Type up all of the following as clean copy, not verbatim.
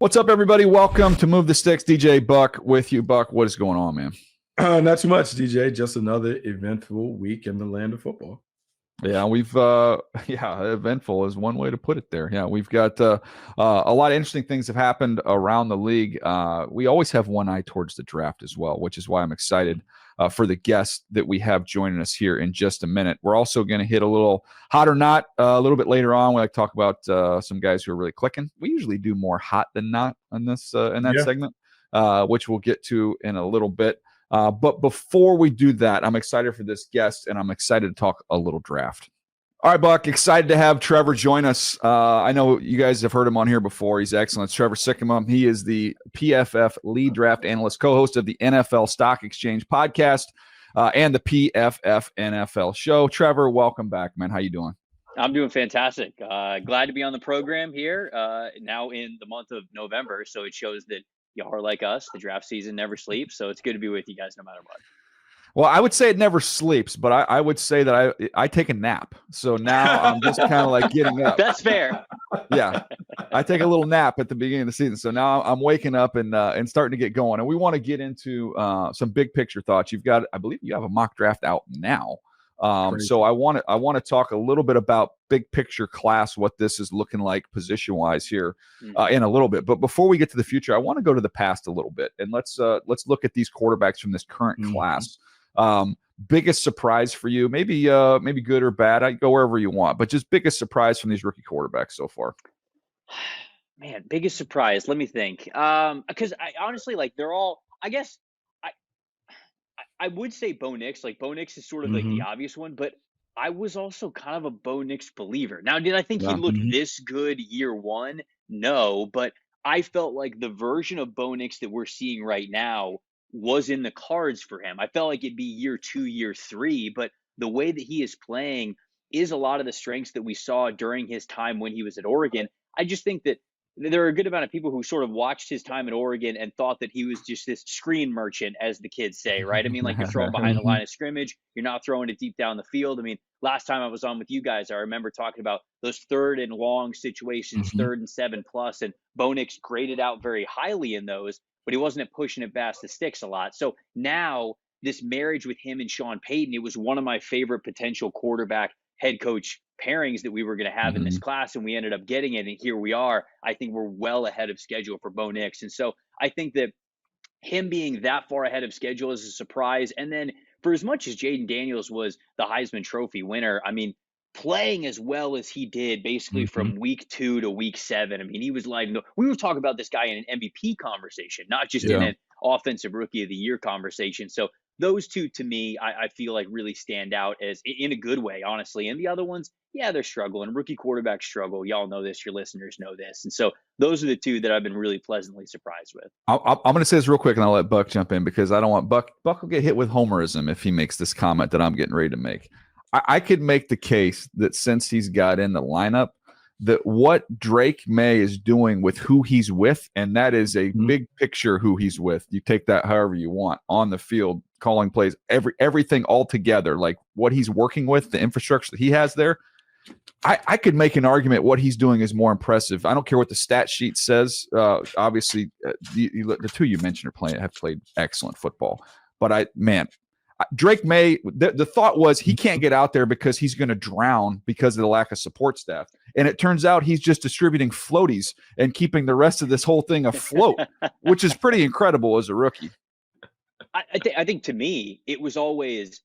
What's up, everybody? Welcome to Move the Sticks. DJ Buck with you. Buck, what is going on, man? Not too much, DJ. Just another eventful week in the land of football. Yeah, eventful is one way to put it there. Yeah, we've got a lot of interesting things have happened around the league. We always have one eye towards the draft as well, which is why I'm excited for the guest that we have joining us here in just a minute. We're also going to hit a little hot or not a little bit later on. We like to talk about some guys who are really clicking. We usually do more hot than not in this segment, which we'll get to in a little bit. But before we do that, I'm excited for this guest, and I'm excited to talk a little draft. All right, Buck, excited to have Trevor join us. I know you guys have heard him on here before. He's excellent. It's Trevor Sikkema. He is the PFF lead draft analyst, co-host of the NFL Stock Exchange podcast and the PFF NFL show. Trevor, welcome back, man. How you doing? I'm doing fantastic. Glad to be on the program here now in the month of November, so it shows that y'all are like us. The draft season never sleeps, so it's good to be with you guys no matter what. Well, I would say it never sleeps, but I would say that I take a nap. So now I'm just kind of like getting up. That's fair. Yeah, I take a little nap at the beginning of the season. So now I'm waking up and starting to get going. And we want to get into some big picture thoughts. I believe you have a mock draft out now. So I want to talk a little bit about big picture class, what this is looking like position wise here in a little bit. But before we get to the future, I want to go to the past a little bit, and let's look at these quarterbacks from this current class. Biggest surprise for you, maybe good or bad. I go wherever you want, but just biggest surprise from these rookie quarterbacks so far. Man, biggest surprise. Let me think. Because I honestly they're all. I guess I would say Bo Nix. Like Bo Nix is sort of like the obvious one, but I was also kind of a Bo Nix believer. Now, did I think he looked this good year one? No, but I felt like the version of Bo Nix that we're seeing right now was in the cards for him. I felt like it'd be year two, year three, but the way that he is playing is a lot of the strengths that we saw during his time when he was at Oregon. I just think that there are a good amount of people who sort of watched his time at Oregon and thought that he was just this screen merchant, as the kids say, right? I mean, like you're throwing behind the line of scrimmage, you're not throwing it deep down the field. I mean, last time I was on with you guys, I remember talking about those third and long situations, 3rd and 7+, and Bo Nix graded out very highly in those, but he wasn't pushing it past the sticks a lot. So now this marriage with him and Sean Payton, it was one of my favorite potential quarterback head coach pairings that we were going to have in this class, and we ended up getting it, and here we are. I think we're well ahead of schedule for Bo Nix, and so I think that him being that far ahead of schedule is a surprise. And then for as much as Jaden Daniels was the Heisman Trophy winner, I mean, playing as well as he did basically from week 2 to week 7, I mean, he was like, we were talking about this guy in an MVP conversation, not just in an offensive rookie of the year conversation. So those two, to me, I feel like really stand out as in a good way, honestly. And the other ones, yeah, they're struggling. Rookie quarterbacks struggle. Y'all know this. Your listeners know this. And so those are the two that I've been really pleasantly surprised with. I'm going to say this real quick, and I'll let Buck jump in because I don't want Buck will get hit with homerism if he makes this comment that I'm getting ready to make. I could make the case that since he's got in the lineup, that what Drake May is doing with who he's with, and that is a big picture who he's with. You take that however you want on the field, calling plays, everything all together, like what he's working with, the infrastructure that he has there. I could make an argument what he's doing is more impressive. I don't care what the stat sheet says. Obviously, the two you mentioned have played excellent football. But Drake May, the thought was he can't get out there because he's going to drown because of the lack of support staff. And it turns out he's just distributing floaties and keeping the rest of this whole thing afloat, which is pretty incredible as a rookie. I think to me, it was always,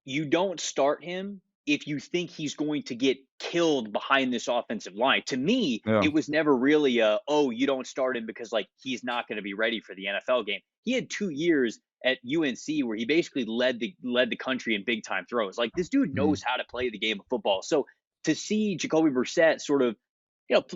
you don't start him if you think he's going to get killed behind this offensive line. To me, it was never really you don't start him because he's not going to be ready for the NFL game. He had 2 years at UNC where he basically led the country in big time throws. Like, this dude knows how to play the game of football. So to see Jacoby Brissett sort of,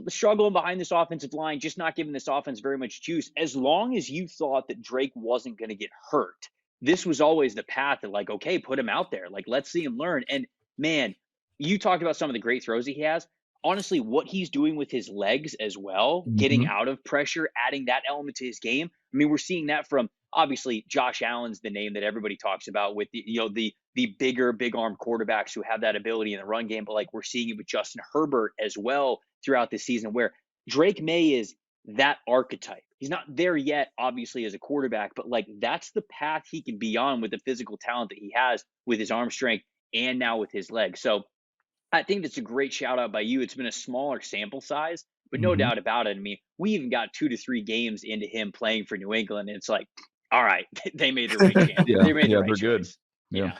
struggling behind this offensive line, just not giving this offense very much juice, as long as you thought that Drake wasn't going to get hurt, this was always the path that okay, put him out there. Let's see him learn. And man, you talked about some of the great throws he has. Honestly, what he's doing with his legs as well, getting out of pressure, adding that element to his game. I mean, we're seeing that from, obviously, Josh Allen's the name that everybody talks about with the bigger, big arm quarterbacks who have that ability in the run game. But we're seeing it with Justin Herbert as well throughout the season, where Drake May is that archetype. He's not there yet, obviously, as a quarterback, but like that's the path he can be on with the physical talent that he has with his arm strength and now with his legs. So I think that's a great shout out by you. It's been a smaller sample size, but no Mm-hmm. doubt about it. I mean, we even got 2 to 3 games into him playing for New England, and it's like, all right, they made the right chance. Yeah, They made the yeah, right they're good. choice. Yeah.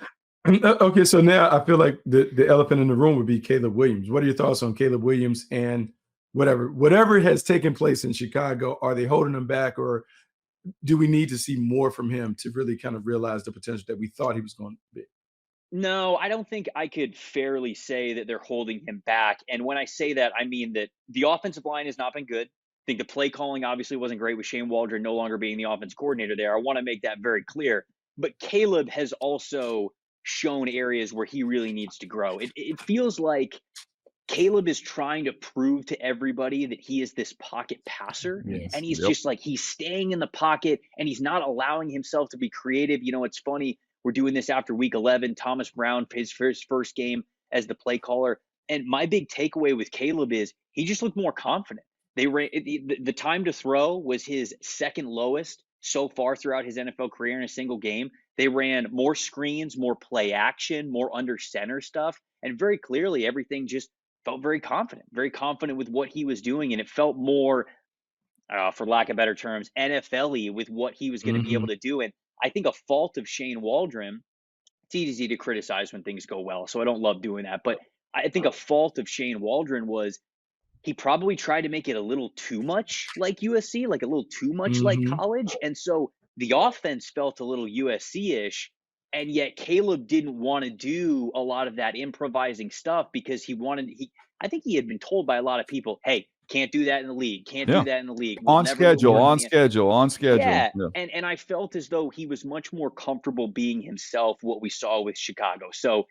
Okay, so now I feel like the elephant in the room would be Caleb Williams. What are your thoughts on Caleb Williams and whatever has taken place in Chicago? Are they holding him back, or do we need to see more from him to really kind of realize the potential that we thought he was going to be? No, I don't think I could fairly say that they're holding him back. And when I say that, I mean that the offensive line has not been good. I think the play calling obviously wasn't great with Shane Waldron no longer being the offense coordinator there. I want to make that very clear. But Caleb has also shown areas where he really needs to grow. It feels like Caleb is trying to prove to everybody that he is this pocket passer. Yes. And he's Yep. just like, he's staying in the pocket and he's not allowing himself to be creative. You know, it's funny. We're doing this after week 11. Thomas Brown, his first game as the play caller. And my big takeaway with Caleb is he just looked more confident. They ran the time to throw was his second lowest so far throughout his NFL career in a single game. They ran more screens, more play action, more under center stuff. And very clearly, everything just felt very confident with what he was doing. And it felt more, for lack of better terms, NFL-y with what he was going to be Mm-hmm. able to do. And I think a fault of Shane Waldron, it's easy to criticize when things go well, so I don't love doing that. But I think a fault of Shane Waldron was he probably tried to make it a little too much like USC, like a little too much like Mm-hmm. college. And so the offense felt a little USC-ish. And yet Caleb didn't want to do a lot of that improvising stuff because I think he had been told by a lot of people, hey, can't do that in the league. Can't Yeah. do that in the league. We'll On never schedule, work in on the schedule, on schedule. yeah, Yeah. and I felt as though he was much more comfortable being himself, what we saw with Chicago. So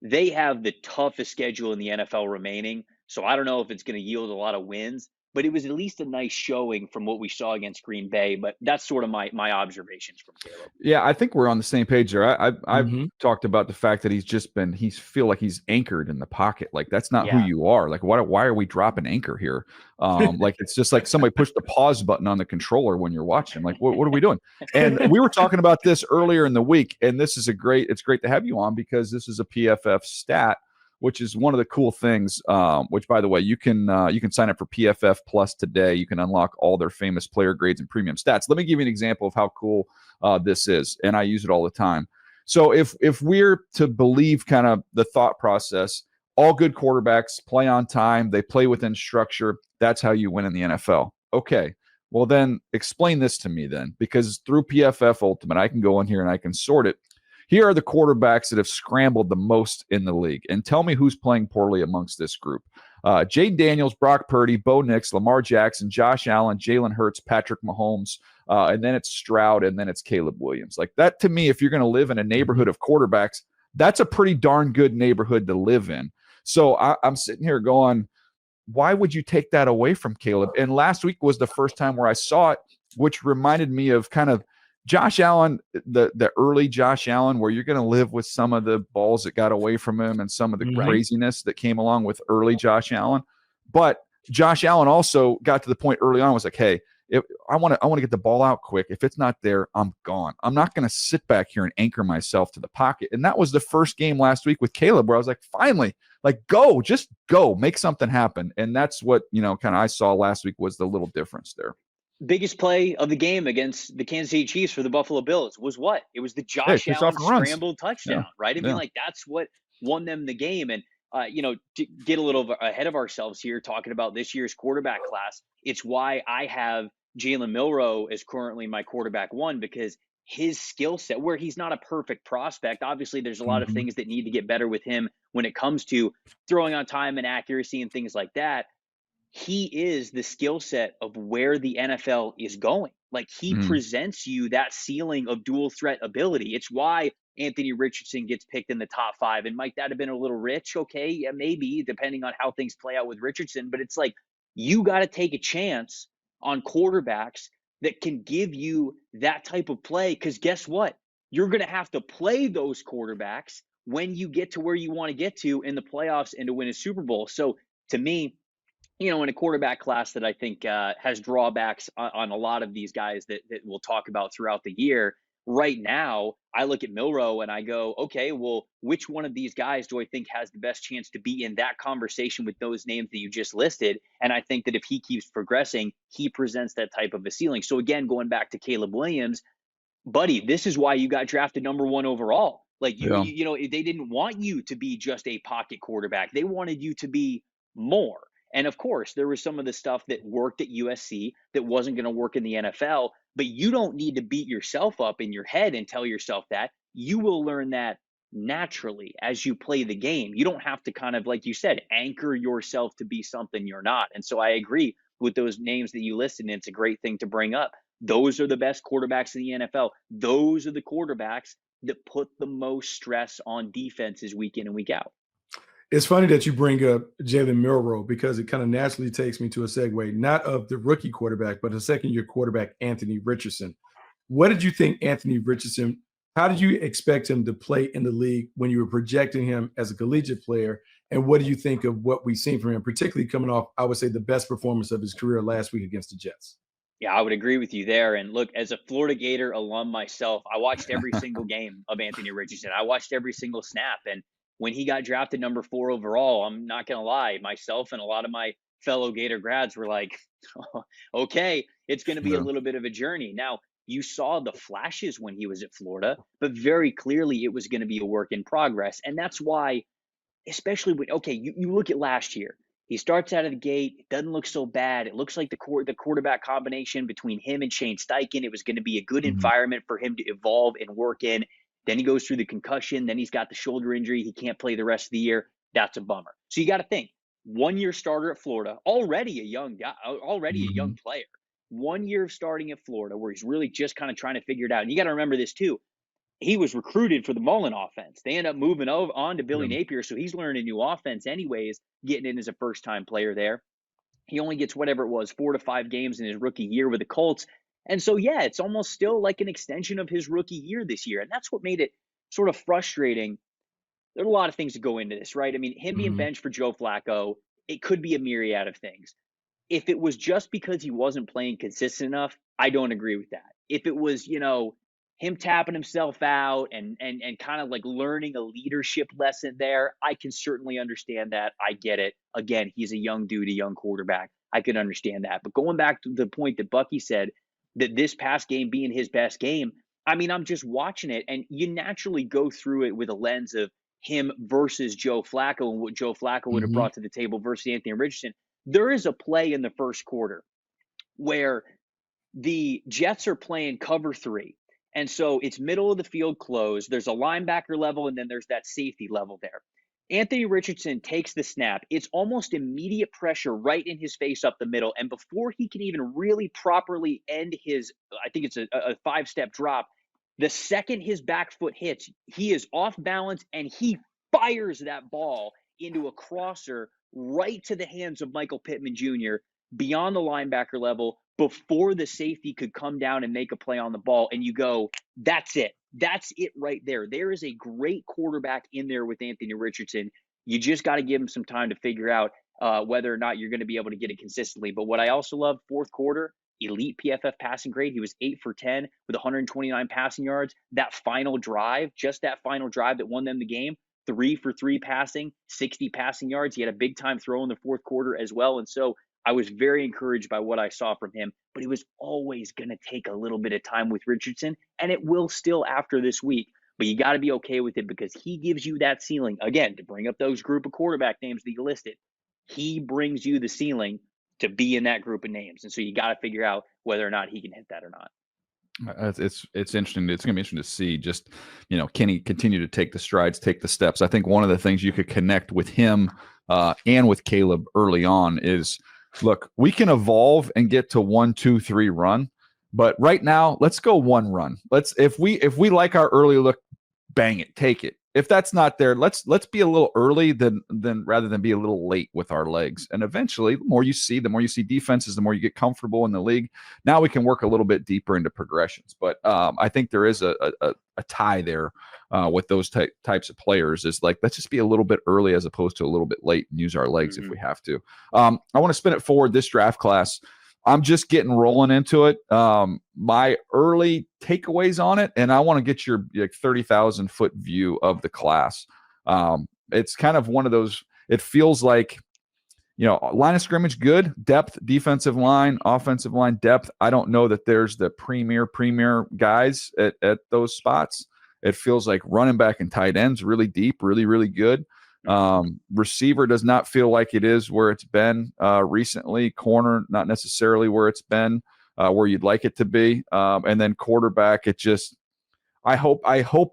they have the toughest schedule in the NFL remaining. So I don't know if it's going to yield a lot of wins, but it was at least a nice showing from what we saw against Green Bay. But that's sort of my observations from Caleb. Yeah, I think we're on the same page there. I've Mm-hmm. talked about the fact that he's feel like he's anchored in the pocket. Like that's not who Yeah. you are. Like why are we dropping anchor here? Like it's just like somebody pushed the pause button on the controller when you're watching. Like what are we doing? And we were talking about this earlier in the week, and this is it's great to have you on because this is a PFF stat, which is one of the cool things. Which, by the way, you can sign up for PFF Plus today. You can unlock all their famous player grades and premium stats. Let me give you an example of how cool this is, and I use it all the time. So if we're to believe kind of the thought process, all good quarterbacks play on time, they play within structure. That's how you win in the NFL. Okay. Well, then explain this to me then, because through PFF Ultimate, I can go in here and I can sort it. Here are the quarterbacks that have scrambled the most in the league. And tell me who's playing poorly amongst this group. Jay Daniels, Brock Purdy, Bo Nix, Lamar Jackson, Josh Allen, Jalen Hurts, Patrick Mahomes, and then it's Stroud, and then it's Caleb Williams. Like that, to me, if you're going to live in a neighborhood of quarterbacks, that's a pretty darn good neighborhood to live in. So I'm sitting here going, why would you take that away from Caleb? And last week was the first time where I saw it, which reminded me of kind of Josh Allen, the early Josh Allen, where you're going to live with some of the balls that got away from him and some of the craziness that came along with early Josh Allen. But Josh Allen also got to the point early on, was like, hey, I want to get the ball out quick. If it's not there, I'm gone. I'm not going to sit back here and anchor myself to the pocket. And that was the first game last week with Caleb where I was like, finally, like just go, make something happen. And that's what, kind of I saw last week was the little difference there. Biggest play of the game against the Kansas City Chiefs for the Buffalo Bills was what? It was the Josh Allen scrambled touchdown, right? I mean, like that's what won them the game. And, to get a little ahead of ourselves here, talking about this year's quarterback class, it's why I have Jalen Milroe as currently my quarterback one, because his skill set, where he's not a perfect prospect, obviously there's a lot of things that need to get better with him when it comes to throwing on time and accuracy and things like that. He is the skill set of where the NFL is going. Like he presents you that ceiling of dual threat ability. It's why Anthony Richardson gets picked in the top 5. And might that have been a little rich? Okay, yeah, maybe, depending on how things play out with Richardson. But it's like you got to take a chance on quarterbacks that can give you that type of play. Because guess what? You're going to have to play those quarterbacks when you get to where you want to get to in the playoffs and to win a Super Bowl. So to me, in a quarterback class that I think has drawbacks on a lot of these guys that we'll talk about throughout the year. Right now, I look at Milroe and I go, okay, well, which one of these guys do I think has the best chance to be in that conversation with those names that you just listed? And I think that if he keeps progressing, he presents that type of a ceiling. So again, going back to Caleb Williams, buddy, this is why you got drafted number 1 overall. Like they didn't want you to be just a pocket quarterback. They wanted you to be more. And of course, there was some of the stuff that worked at USC that wasn't going to work in the NFL, but you don't need to beat yourself up in your head and tell yourself that. You will learn that naturally as you play the game. You don't have to kind of, like you said, anchor yourself to be something you're not. And so I agree with those names that you listed, and it's a great thing to bring up. Those are the best quarterbacks in the NFL. Those are the quarterbacks that put the most stress on defenses week in and week out. It's funny that you bring up Jalen Milroe, because it kind of naturally takes me to a segue, not of the rookie quarterback, but a second-year quarterback, Anthony Richardson. What did you think Anthony Richardson, how did you expect him to play in the league when you were projecting him as a collegiate player? And what do you think of what we've seen from him, particularly coming off, I would say, the best performance of his career last week against the Jets? Yeah, I would agree with you there. And look, as a Florida Gator alum myself, I watched every single game of Anthony Richardson. I watched every single snap. And when he got drafted number 4 overall, I'm not going to lie, myself and a lot of my fellow Gator grads were like, oh, okay, it's going to be a little bit of a journey. Now, you saw the flashes when he was at Florida, but very clearly it was going to be a work in progress. And that's why, especially when, okay, you look at last year, he starts out of the gate. It doesn't look so bad. It looks like the quarterback combination between him and Shane Steichen, it was going to be a good environment for him to evolve and work in. Then he goes through the concussion. Then he's got the shoulder injury. He can't play the rest of the year. That's a bummer. So you got to think, 1-year starter at Florida, already a young guy, already a young player. 1 year of starting at Florida where he's really just kind of trying to figure it out. And you got to remember this too. He was recruited for the Mullen offense. They end up moving on to Billy Napier. So he's learning a new offense anyways, getting in as a first-time player there. He only gets whatever it was, 4 to 5 games in his rookie year with the Colts. And so, yeah, it's almost still like an extension of his rookie year this year. And that's what made it sort of frustrating. There are a lot of things that go into this, right? I mean, him being benched for Joe Flacco, it could be a myriad of things. If it was just because he wasn't playing consistent enough, I don't agree with that. If it was, him tapping himself out and kind of like learning a leadership lesson there, I can certainly understand that. I get it. Again, he's a young dude, a young quarterback. I could understand that. But going back to the point that Bucky said, that this past game being his best game, I mean, I'm just watching it, and you naturally go through it with a lens of him versus Joe Flacco and what Joe Flacco would have brought to the table versus Anthony Richardson. There is a play in the first quarter where the Jets are playing cover 3. And so it's middle of the field closed. There's a linebacker level, and then there's that safety level there. Anthony Richardson takes the snap. It's almost immediate pressure right in his face up the middle. And before he can even really properly end his, I think it's a 5-step drop, the second his back foot hits, he is off balance and he fires that ball into a crosser right to the hands of Michael Pittman Jr. beyond the linebacker level before the safety could come down and make a play on the ball. And you go, that's it. That's it right there. There is a great quarterback in there with Anthony Richardson. You just got to give him some time to figure out whether or not you're going to be able to get it consistently. But what I also love, fourth quarter, elite PFF passing grade. He was 8 for 10 with 129 passing yards. That final drive, just that final drive that won them the game, 3 for 3 passing, 60 passing yards. He had a big time throw in the fourth quarter as well. And so I was very encouraged by what I saw from him, but it was always going to take a little bit of time with Richardson, and it will still after this week. But you got to be okay with it because he gives you that ceiling. Again, to bring up those group of quarterback names that you listed, he brings you the ceiling to be in that group of names. And so you got to figure out whether or not he can hit that or not. It's interesting. It's going to be interesting to see just, can he continue to take the strides, take the steps? I think one of the things you could connect with him and with Caleb early on is, look, we can evolve and get to 1, 2, 3 run, but right now let's go 1 run. If we like our early look, bang it, take it. if that's not there, let's be a little early than rather than be a little late with our legs. And eventually, the more you see defenses, the more you get comfortable in the league. Now we can work a little bit deeper into progressions. But I think there is a tie there with those types of players. Is like, let's just be a little bit early as opposed to a little bit late and use our legs if we have to. I want to spin it forward. This draft class, I'm just getting rolling into it. My early takeaways on it, and I want to get your 30,000 foot view of the class. It's kind of one of those, it feels like, line of scrimmage, good depth, defensive line, offensive line depth. I don't know that there's the premier guys at those spots. It feels like running back and tight ends really deep, really, really good. Receiver does not feel like it is where it's been recently. Corner, not necessarily where it's been where you'd like it to be. And then quarterback, it just, I hope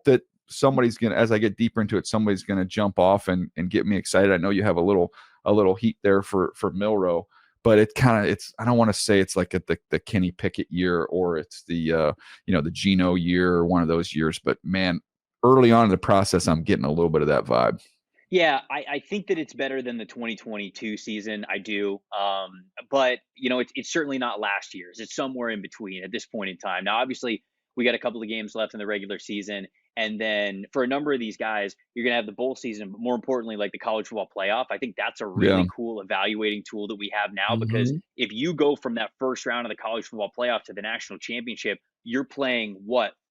that somebody's going to, as I get deeper into it, somebody's going to jump off and get me excited. I know you have a little heat there for Milroe, but it kind of, I don't want to say it's like the Kenny Pickett year or it's the Geno year or one of those years, but man, early on in the process, I'm getting a little bit of that vibe. Yeah, I think that it's better than the 2022 season. I do. But it's certainly not last year's. It's somewhere in between at this point in time. Now, obviously, we got a couple of games left in the regular season. And then for a number of these guys, you're going to have the bowl season, but more importantly, like the college football playoff. I think that's a really cool evaluating tool that we have now, because if you go from that first round of the college football playoff to the national championship, you're playing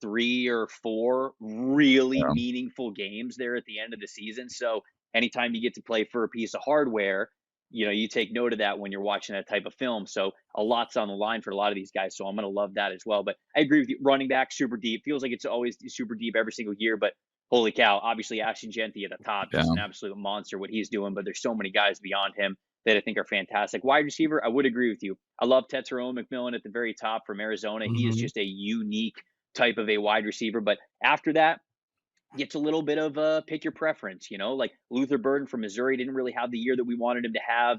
3 or 4 really meaningful games there at the end of the season. So anytime you get to play for a piece of hardware, you take note of that when you're watching that type of film. So a lot's on the line for a lot of these guys. So I'm going to love that as well. But I agree with you. Running back, super deep. Feels like it's always super deep every single year. But holy cow, obviously Ashton Genty at the top, just an absolute monster what he's doing. But there's so many guys beyond him that I think are fantastic. Wide receiver, I would agree with you. I love Tetairoa McMillan at the very top from Arizona. He is just a unique type of a wide receiver. But after that, gets a little bit of pick your preference, like Luther Burden from Missouri didn't really have the year that we wanted him to have.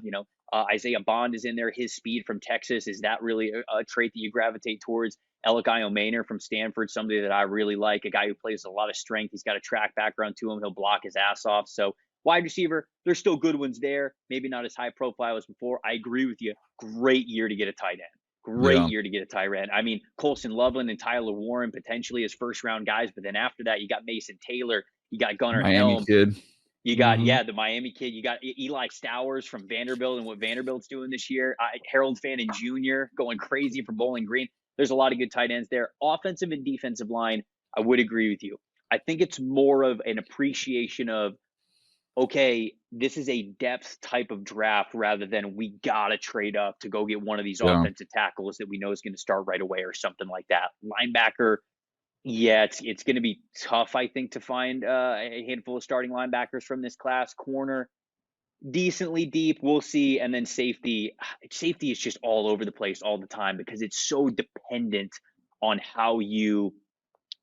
Isaiah Bond is in there. His speed from Texas, is that really a trait that you gravitate towards? Elikai Omaner from Stanford, somebody that I really like, a guy who plays a lot of strength. He's got a track background to him. He'll block his ass off. So wide receiver, there's still good ones there. Maybe not as high profile as before. I agree with you. Great year to get a tight end. Great year to get a tight end. I mean, Colson Loveland and Tyler Warren potentially as first round guys, but then after that, you got Mason Taylor, you got Gunnar Helm, kid. You got the Miami kid, you got Eli Stowers from Vanderbilt and what Vanderbilt's doing this year. Harold Fannin Jr. going crazy for Bowling Green. There's a lot of good tight ends there. Offensive and defensive line, I would agree with you. I think it's more of an appreciation of, okay, this is a depth type of draft rather than we got to trade up to go get one of these offensive tackles that we know is going to start right away or something like that. Linebacker, it's going to be tough, I think, to find a handful of starting linebackers from this class. Corner, decently deep, we'll see. And then safety is just all over the place all the time because it's so dependent on how you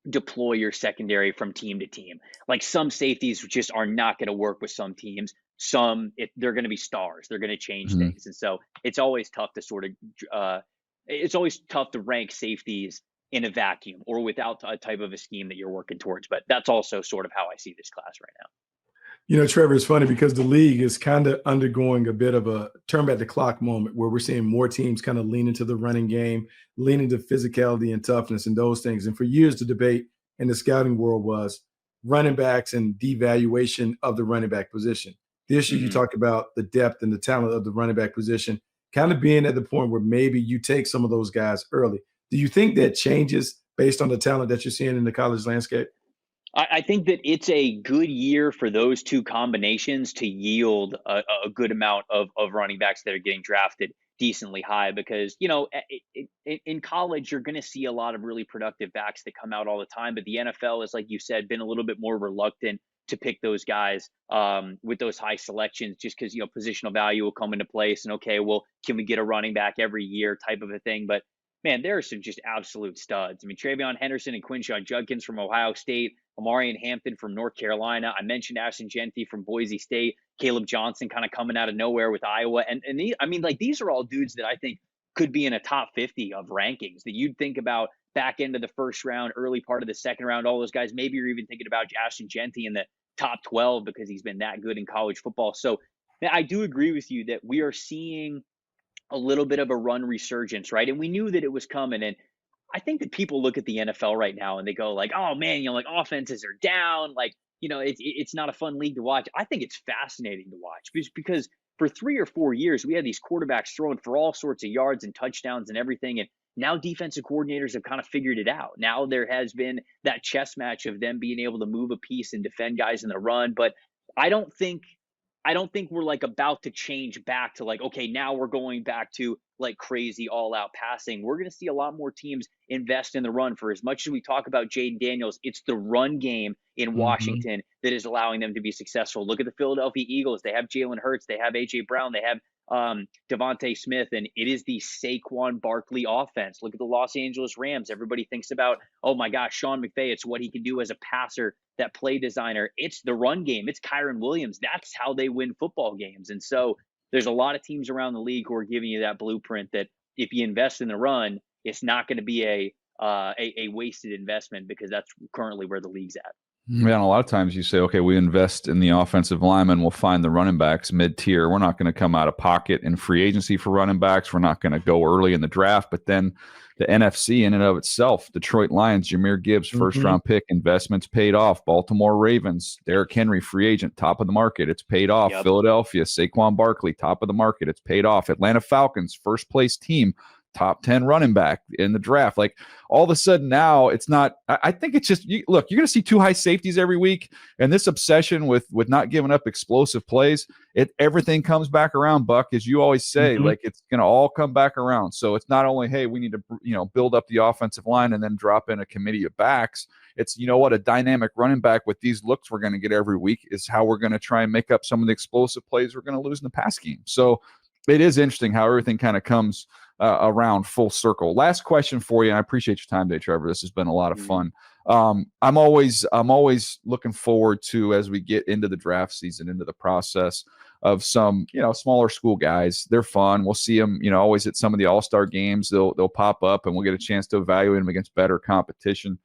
deploy your secondary from team to team. Like some safeties just are not going to work with some teams. Some, they're going to be stars. They're going to change things. And so it's always tough to rank safeties in a vacuum or without a type of a scheme that you're working towards. But that's also sort of how I see this class right now. Trevor, it's funny because the league is kind of undergoing a bit of a turn back the clock moment where we're seeing more teams kind of lean into the running game, lean into physicality and toughness and those things. And for years, the debate in the scouting world was running backs and devaluation of the running back position. This year, you talked about the depth and the talent of the running back position kind of being at the point where maybe you take some of those guys early. Do you think that changes based on the talent that you're seeing in the college landscape? I think that it's a good year for those two combinations to yield a good amount of running backs that are getting drafted decently high because, in college, you're going to see a lot of really productive backs that come out all the time. But the NFL is, like you said, been a little bit more reluctant to pick those guys with those high selections just because, positional value will come into place. And, okay, well, can we get a running back every year type of a thing? But man, there are some just absolute studs. I mean, Travion Henderson and Quinshon Judkins from Ohio State, Amarian Hampton from North Carolina. I mentioned Ashton Genty from Boise State, Caleb Johnson kind of coming out of nowhere with Iowa. And these are all dudes that I think could be in a top 50 of rankings that you'd think about back end of the first round, early part of the second round, all those guys. Maybe you're even thinking about Ashton Genty in the top 12 because he's been that good in college football. So I do agree with you that we are seeing a little bit of a run resurgence, right? And we knew that it was coming. And I think that people look at the NFL right now and they go like, oh man, like offenses are down. Like, it's not a fun league to watch. I think it's fascinating to watch because for 3 or 4 years, we had these quarterbacks throwing for all sorts of yards and touchdowns and everything. And now defensive coordinators have kind of figured it out. Now there has been that chess match of them being able to move a piece and defend guys in the run. But I don't think we're like about to change back to like, okay, now we're going back to like crazy all out passing. We're going to see a lot more teams invest in the run. For as much as we talk about Jaden Daniels, it's the run game in Washington that is allowing them to be successful. Look at the Philadelphia Eagles. They have Jalen Hurts. They have AJ Brown. They have Devontae Smith, and it is the Saquon Barkley offense. Look at the Los Angeles Rams. Everybody thinks about, oh my gosh, Sean McVay. It's what he can do as a passer, that play designer. It's the run game. It's Kyron Williams. That's how they win football games. And so there's a lot of teams around the league who are giving you that blueprint that if you invest in the run, it's not going to be a wasted investment because that's currently where the league's at. Yeah, and a lot of times you say, okay, we invest in the offensive linemen, we'll find the running backs mid-tier. We're not going to come out of pocket in free agency for running backs. We're not going to go early in the draft. But then the NFC in and of itself, Detroit Lions, Jahmyr Gibbs, first-round pick, investments paid off. Baltimore Ravens, Derrick Henry, free agent, top of the market. It's paid off. Yep. Philadelphia, Saquon Barkley, top of the market. It's paid off. Atlanta Falcons, first-place team, top 10 running back in the draft. Like all of a sudden now it's not, I think it's just, look, you're going to see 2 high safeties every week. And this obsession with not giving up explosive plays, everything comes back around, Buck, as you always say, like it's going to all come back around. So it's not only, hey, we need to, build up the offensive line and then drop in a committee of backs. It's, a dynamic running back with these looks we're going to get every week is how we're going to try and make up some of the explosive plays we're going to lose in the pass game. So it is interesting how everything kind of comes around full circle. Last question for you, and I appreciate your time today, Trevor. This has been a lot of fun. I'm always looking forward to, as we get into the draft season, into the process of some, smaller school guys. They're fun. We'll see them, always at some of the all-star games. They'll pop up, and we'll get a chance to evaluate them against better competition.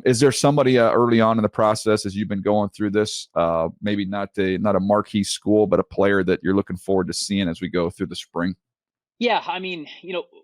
Is there somebody early on in the process as you've been going through this, maybe not a marquee school, but a player that you're looking forward to seeing as we go through the spring? Yeah, I mean,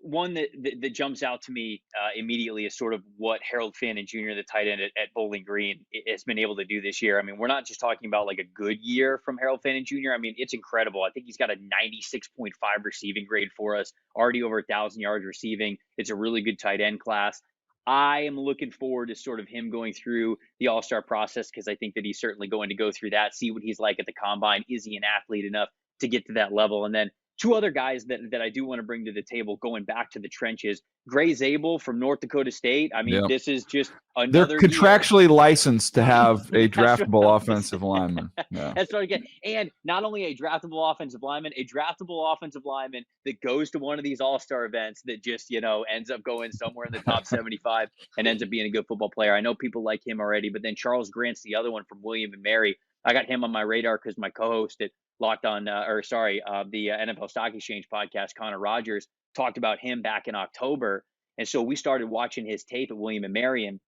one that jumps out to me immediately is sort of what Harold Fannin Jr., the tight end at Bowling Green, has been able to do this year. I mean, we're not just talking about like a good year from Harold Fannin Jr. I mean, it's incredible. I think he's got a 96.5 receiving grade for us, already over 1,000 yards receiving. It's a really good tight end class. I am looking forward to sort of him going through the all-star process because I think that he's certainly going to go through that, see what he's like at the combine. Is he an athlete enough to get to that level? And then 2 other guys that I do want to bring to the table going back to the trenches. Gray Zabel from North Dakota State. I mean, This is just another They're contractually licensed to have a That's draftable right. offensive lineman. Yeah. That's what I get. And not only a draftable offensive lineman that goes to one of these all-star events that just, ends up going somewhere in the top 75 and ends up being a good football player. I know people like him already, but then Charles Grant's the other one from William and Mary. I got him on my radar because my co-host at the NFL Stock Exchange podcast, Connor Rogers, talked about him back in October. And so we started watching his tape at William and Mary, and,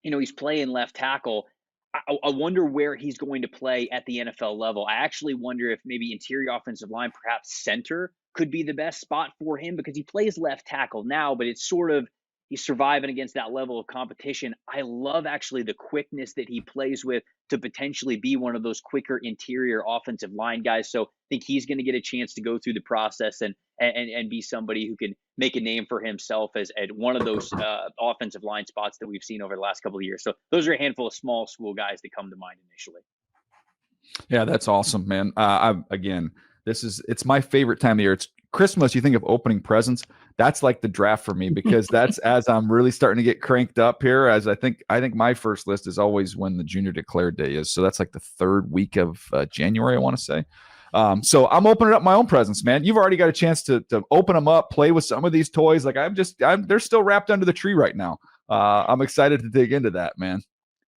he's playing left tackle. I wonder where he's going to play at the NFL level. I actually wonder if maybe interior offensive line, perhaps center, could be the best spot for him because he plays left tackle now, but it's sort of, he's surviving against that level of competition. I love actually the quickness that he plays with to potentially be one of those quicker interior offensive line guys. So I think he's going to get a chance to go through the process and be somebody who can make a name for himself as at one of those offensive line spots that we've seen over the last couple of years. So those are a handful of small school guys that come to mind initially. Yeah, that's awesome, man. It's my favorite time of year. It's Christmas. You think of opening presents. That's like the draft for me because that's as I'm really starting to get cranked up here. As I think my first list is always when the junior declared day is. So that's like the 3rd week of January, I want to say. So I'm opening up my own presents, man. You've already got a chance to open them up, play with some of these toys. Like they're still wrapped under the tree right now. I'm excited to dig into that, man.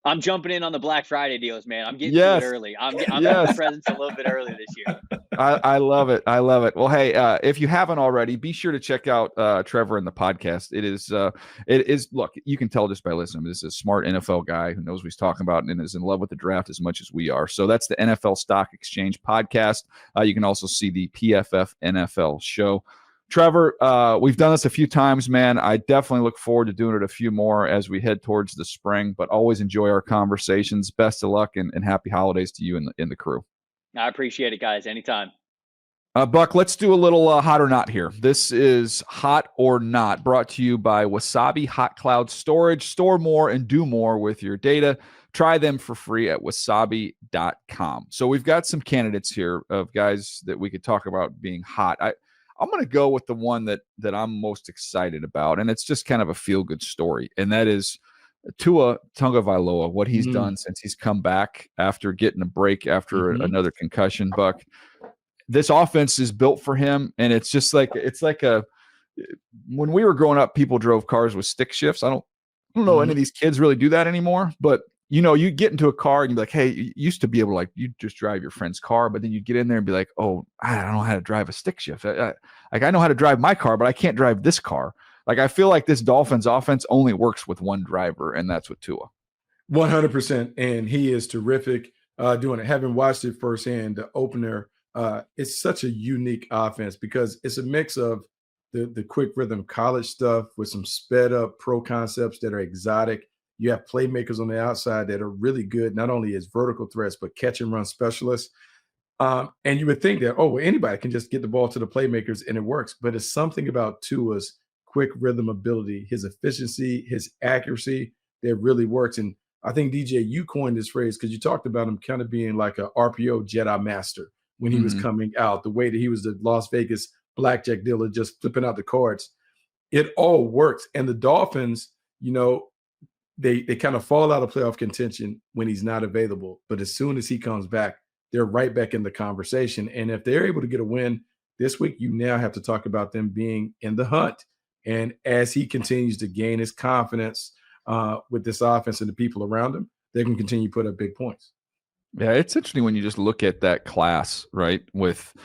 I'm jumping in on the Black Friday deals, man. I'm getting to it Yes. early. I'm getting Yes. the presents a little bit early this year. I love it. I love it. Well, hey, if you haven't already, be sure to check out Trevor and the podcast. It is, look, you can tell just by listening. This is a smart NFL guy who knows what he's talking about and is in love with the draft as much as we are. So that's the NFL Stock Exchange podcast. You can also see the PFF NFL show. Trevor, we've done this a few times, man. I definitely look forward to doing it a few more as we head towards the spring, but always enjoy our conversations. Best of luck and happy holidays to you and the crew. I appreciate it, guys. Anytime. Buck, let's do a little hot or not here. This is Hot or Not, brought to you by Wasabi Hot Cloud Storage. Store more and do more with your data. Try them for free at wasabi.com. So we've got some candidates here of guys that we could talk about being hot. I'm going to go with the one that I'm most excited about, and it's just kind of a feel-good story, and that is Tua Tagovailoa, what he's done since he's come back after getting a break after another concussion, Buck. This offense is built for him, and it's just like when we were growing up, people drove cars with stick shifts. I don't know any of these kids really do that anymore, but you get into a car and you're like, hey, you used to be able to you just drive your friend's car, but then you get in there and be like, oh, I don't know how to drive a stick shift. I know how to drive my car, but I can't drive this car. I feel like this Dolphins offense only works with one driver, and that's with Tua. 100%. And he is terrific doing it. Having watched it firsthand, the opener, it's such a unique offense because it's a mix of the quick rhythm college stuff with some sped up pro concepts that are exotic. You have playmakers on the outside that are really good, not only as vertical threats, but catch and run specialists. And you would think that, anybody can just get the ball to the playmakers and it works. But it's something about Tua's quick rhythm ability, his efficiency, his accuracy that really works. And I think, DJ, you coined this phrase because you talked about him kind of being like a RPO Jedi master when he was coming out, the way that he was the Las Vegas blackjack dealer just flipping out the cards. It all works. And the Dolphins, they kind of fall out of playoff contention when he's not available. But as soon as he comes back, they're right back in the conversation. And if they're able to get a win this week, you now have to talk about them being in the hunt. And as he continues to gain his confidence with this offense and the people around him, they can continue to put up big points. Yeah, it's interesting when you just look at that class, right, with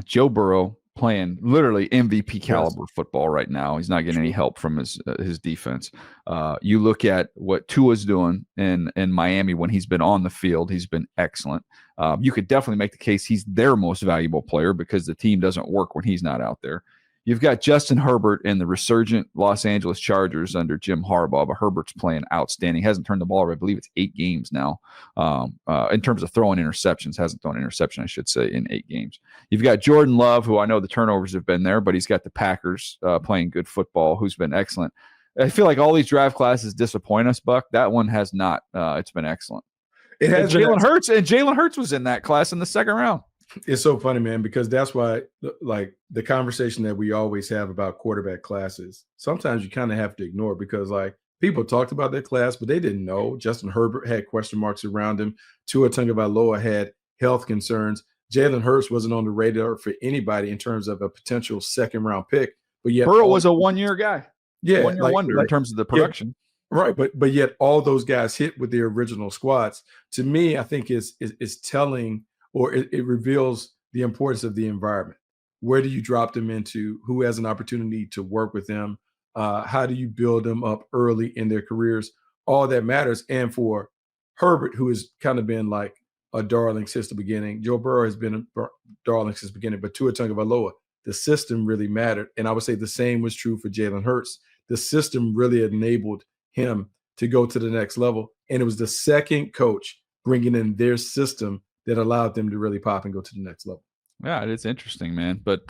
Joe Burrow playing literally MVP caliber football right now. He's not getting any help from his defense. You look at what Tua's doing in Miami when he's been on the field. He's been excellent. You could definitely make the case he's their most valuable player because the team doesn't work when he's not out there. You've got Justin Herbert in the resurgent Los Angeles Chargers under Jim Harbaugh, but Herbert's playing outstanding. Hasn't turned the ball over. I believe it's 8 games now. In terms of throwing interceptions, hasn't thrown an interception, I should say, in 8 games. You've got Jordan Love, who I know the turnovers have been there, but he's got the Packers playing good football, who's been excellent. I feel like all these draft classes disappoint us, Buck. That one has not. It's been excellent. It has Jalen Hurts, and Jalen Hurts was in that class in the second round. It's so funny, man, because that's why, like, the conversation that we always have about quarterback classes, sometimes you kind of have to ignore because, like, people talked about that class, but they didn't know. Justin Herbert had question marks around him. Tua Tagovailoa had health concerns. Jalen Hurts wasn't on the radar for anybody in terms of a potential second-round pick. But yet, Burrow was a one-year guy. Yeah, one-year wonder in terms of the production. Yeah, right, but yet all those guys hit with their original squads. To me, I think is telling, or it reveals the importance of the environment. Where do you drop them into? Who has an opportunity to work with them? How do you build them up early in their careers? All that matters. And for Herbert, who has kind of been like a darling since the beginning, Joe Burrow has been a darling since the beginning, but Tua Tagovailoa, the system really mattered. And I would say the same was true for Jalen Hurts. The system really enabled him to go to the next level. And it was the second coach bringing in their system that allowed them to really pop and go to the next level. Yeah, it's interesting, man. But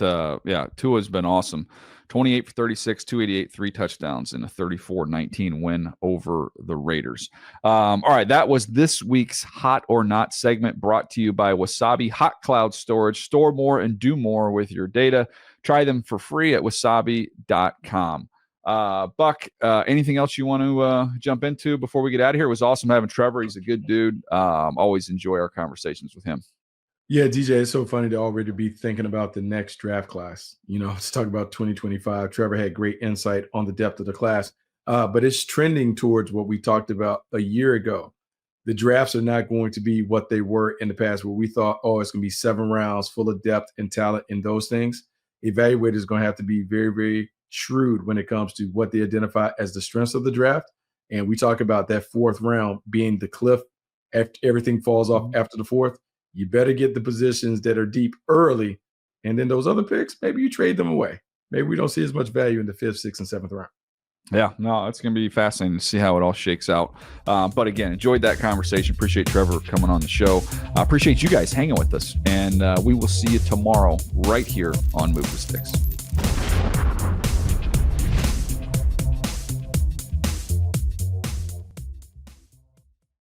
Tua's been awesome. 28 for 36, 288, 3 touchdowns in a 34-19 win over the Raiders. All right, that was this week's Hot or Not segment brought to you by Wasabi Hot Cloud Storage. Store more and do more with your data. Try them for free at wasabi.com. Buck, anything else you want to jump into before we get out of here? It was awesome having Trevor. He's a good dude. Always enjoy our conversations with him. Yeah, DJ, it's so funny to already be thinking about the next draft class. Let's talk about 2025. Trevor had great insight on the depth of the class, but it's trending towards what we talked about a year ago. the drafts are not going to be what they were in the past, where we thought, oh, it's going to be 7 rounds full of depth and talent in those things. Evaluators are going to have to be very, very shrewd when it comes to what they identify as the strengths of the draft. And we talk about that 4th round being the cliff. After everything falls off after the 4th, you better get the positions that are deep early. And then those other picks, maybe you trade them away. Maybe we don't see as much value in the 5th, 6th, and 7th round. Yeah, no, it's going to be fascinating to see how it all shakes out. But again, enjoyed that conversation. Appreciate Trevor coming on the show. Appreciate you guys hanging with us. And we will see you tomorrow right here on Move the Sticks.